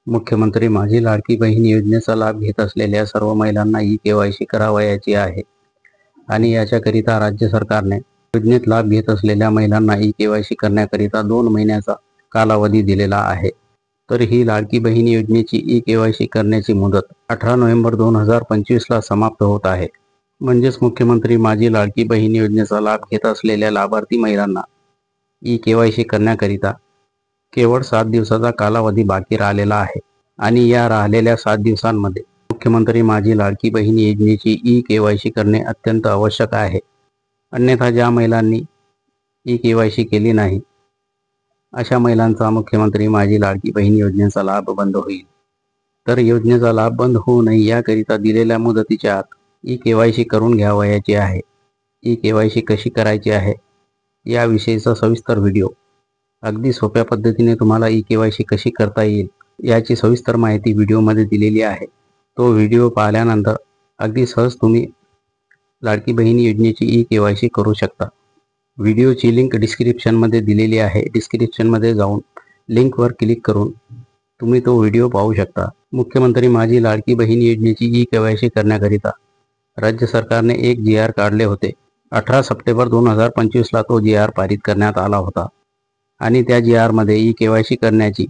मुख्यमंत्री माझी लाडकी बहीण योजनेचा लाभ घेत असलेल्या सर्व महिलांना ई-केवायसी करावयाची आहे आणि याच्याकरिता राज्य सरकारने योजनेत लाभ घेत असलेल्या महिलांना ई-केवायसी करण्याकरिता 2 महिन्याचा कालावधी दिलेला आहे। तर ही लाडकी बहीण योजनेची ई-केवायसी करण्याची मुदत 18 नोव्हेंबर 2025 ला समाप्त होत आहे। म्हणजेच मुख्यमंत्री माझी लाडकी बहीण योजनेचा लाभ घेत असलेल्या लाभार्थी महिलांना ई-केवायसी करण्याकरिता केवळ 7 दिवसाचा कालावधी बाकी राहिलेला आहे आणि या राहिलेल्या 7 दिवसांमध्ये मुख्यमंत्री माझी लाडकी बहीण योजनेची ई-केवायसी करणे अत्यंत आवश्यक आहे। अन्यथा ज्या महिलांनी ई-केवायसी केली नाही अशा महिलांचा मुख्यमंत्री माझी लाडकी बहीण योजनेचा लाभ बंद होईल। तर योजनेचा लाभ बंद होऊ नये याकरिता दिलेल्या मुदतीच्या आत ई-केवायसी करून घ्यावयाची आहे। ई-केवायसी कशी करायची आहे याविषयीचा सविस्तर व्हिडिओ अगदी सोप्या पद्धतीने तुम्हाला ई-केवायसी कशी करता येईल याची सविस्तर माहिती व्हिडिओमध्ये दिलेली आहे। तो व्हिडिओ पाहिल्यानंतर अगदी सहज तुम्ही लाडकी बहीण योजनेची ई-केवायसी करू शकता। व्हिडिओची लिंक डिस्क्रिप्शनमध्ये दिलेली आहे। डिस्क्रिप्शनमध्ये जाऊन लिंकवर क्लिक करून तुम्ही तो व्हिडिओ पाहू शकता। मुख्यमंत्री माझी लाडकी बहीण योजनेची ई-केवायसी करण्याकरिता राज्य सरकारने एक जी-आर काढले होते। 18 सप्टेंबर 2025 ला तो जी-आर पारित करण्यात आला होता आणि त्या जी-आर मध्ये ई-केवायसी करण्याची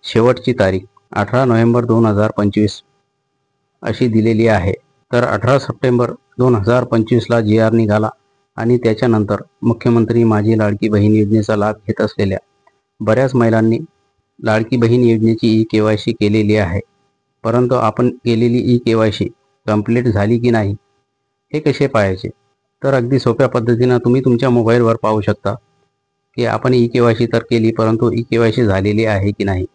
शेवटची तारीख 18 नोव्हेंबर 2025 अशी दिलेली आहे। तर 18 सप्टेंबर 2025 ला जी-आर निघाला आणि त्याच्यानंतर मुख्यमंत्री माझी लाडकी बहीण योजनेचा लाभ घेत असलेल्या बऱ्याच महिलांनी लाडकी बहीण योजनेची ई-केवायसी केलेली आहे। परंतु आपण केलेली ई-केवायसी कंप्लीट झाली की नाही हे कसे पाहायचे? तर अगदी सोप्या पद्धतीने तुम्ही तुमच्या मोबाईलवर पाहू शकता की आपण ई-केवायसी तर केली, परंतु ई-केवायसी झालेली आहे की नाही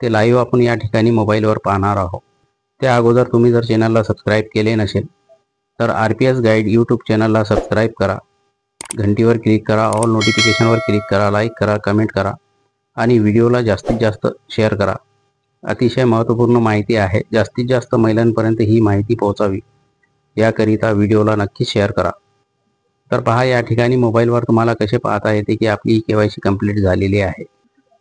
ते लाईव्ह आपण या ठिकाणी मोबाईलवर पाहणार आहोत। त्या अगोदर तुम्ही जर चॅनलला सबस्क्राईब केले नसेल तर आर-पी-एस गाईड यूट्यूब चॅनलला सबस्क्राईब करा, घंटीवर क्लिक करा, ऑल नोटिफिकेशनवर क्लिक करा, लाईक करा, कमेंट करा आणि व्हिडिओला जास्तीत जास्त शेअर करा। अतिशय महत्त्वपूर्ण माहिती आहे, जास्तीत जास्त महिलांपर्यंत ही माहिती पोहोचावी याकरिता व्हिडिओला नक्की शेअर करा। तर पहा या ठिकाणी मोबाईलवर तुम्हाला कसे पाहता येते की आपली ई-केवायसी कंप्लीट झालेली आहे।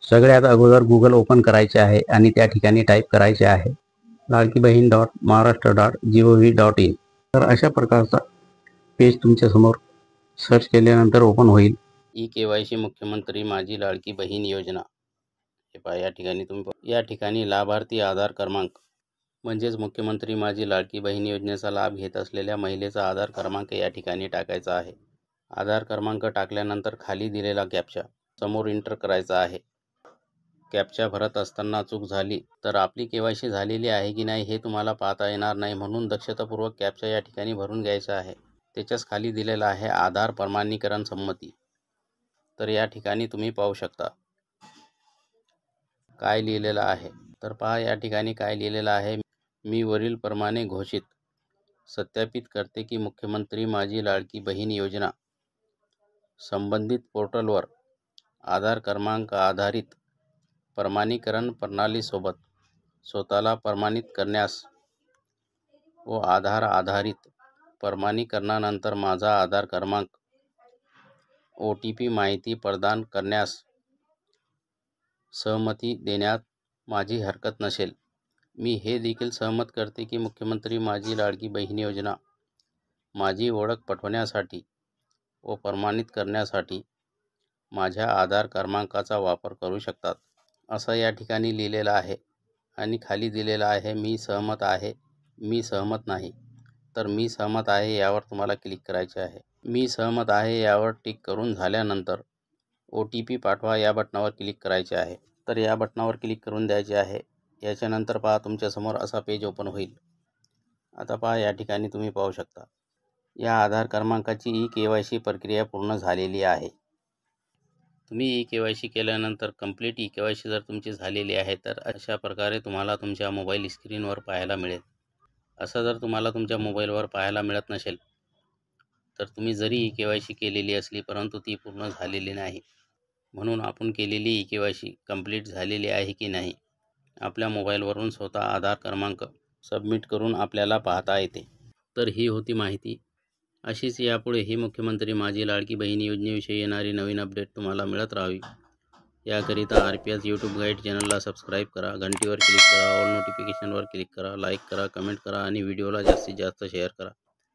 सगळ्यात अगोदर गूगल ओपन करायचे आहे आणि त्या ठिकाणी टाईप करायचे आहे ladkibahin.maharashtra.gov.in। तर अशा प्रकारचा पेज तुमच्या समोर सर्च केल्यानंतर ओपन होईल। ई-केवायसी मुख्यमंत्री माझी लाडकी बहीण योजना हे पहा या ठिकाणी या ठिकाणी लाभार्थी आधार क्रमांक म्हणजेच मुख्यमंत्री माझी लाडकी बहीण योजनेचा लाभ घेत असलेल्या महिलेचा आधार क्रमांक या ठिकाणी टाकायचा आहे। आधार क्रमांक टाकल्यानंतर खाली दिलेला कॅप्चा समोर एंटर करायचा आहे। कॅप्चा भरत असताना चूक झाली तर आपली केवायसी झालेली आहे की नाही हे तुम्हाला पाहता येणार नाही, म्हणून दक्षतापूर्वक कॅप्चा या ठिकाणी भरून घ्यायचा आहे। त्याच्याच खाली दिलेला आहे आधार प्रमाणीकरण संमती। तर या ठिकाणी तुम्ही पाहू शकता काय लिहिलेलं आहे। तर पहा या ठिकाणी काय लिहिलेलं आहे, मी वरील प्रमाणे घोषित सत्यापित करते की मुख्यमंत्री माझी लाडकी बहीण योजना संबंधित पोर्टलवर आधार क्रमांक आधारित प्रमाणीकरण प्रणालीसोबत स्वतःला प्रमाणित करण्यास व आधार आधारित प्रमाणीकरणानंतर माझा आधार क्रमांक OTP माहिती प्रदान करण्यास सहमती देण्यात माझी हरकत नसेल। मी हे देखील सहमत करते की मुख्यमंत्री माझी लाडकी बहीण योजना माझी ओळख पटवण्यासाठी व प्रमाणित करण्यासाठी माझ्या आधार क्रमांकाचा वापर करू शकतात असं या ठिकाणी लिहिलेलं आहे आणि खाली दिलेलं आहे मी सहमत आहे, मी सहमत नाही। तर मी सहमत आहे यावर तुम्हाला क्लिक करायचे आहे। मी सहमत आहे यावर टिक करून झाल्यानंतर OTP पाठवा या बटनावर क्लिक करायचे आहे। तर या बटनावर क्लिक करून द्यायचे आहे। याच्यानंतर पहा तुमच्यासमोर असा पेज ओपन होईल। आता पहा या ठिकाणी तुम्ही पाहू शकता या आधार क्रमांकाची ई-केवायसी प्रक्रिया पूर्ण झालेली आहे। तुम्ही ई-केवायसी केल्यानंतर कंप्लीट ई-केवायसी जर तुमची झालेली आहे तर अशा प्रकारे तुम्हाला तुमच्या मोबाईल स्क्रीनवर पाहायला मिळेल। असं जर तुम्हाला तुमच्या मोबाईलवर पाहायला मिळत नसेल तर तुम्ही जरी ई-केवायसी केलेली असली परंतु ती पूर्ण झालेली नाही, म्हणून आपण केलेली ई-केवायसी कंप्लीट झालेली आहे की नाही आपल्या मोबाईलवरून स्वतः आधार क्रमांक सबमिट करून आपल्याला पाहता येते। तर ही होती माहिती। अशीच यापुढे ही मुख्यमंत्री माझी लाडकी बहीण योजनेविषयी येणारी नवीन अपडेट तुम्हाला मिळत राहावी याकरिता RPS यूट्यूब गाईड चॅनलला सबस्क्राईब करा, घंटीवर क्लिक करा, ऑल नोटिफिकेशनवर क्लिक करा, लाईक करा, कमेंट करा आणि व्हिडिओला जास्तीत जास्त शेअर करा.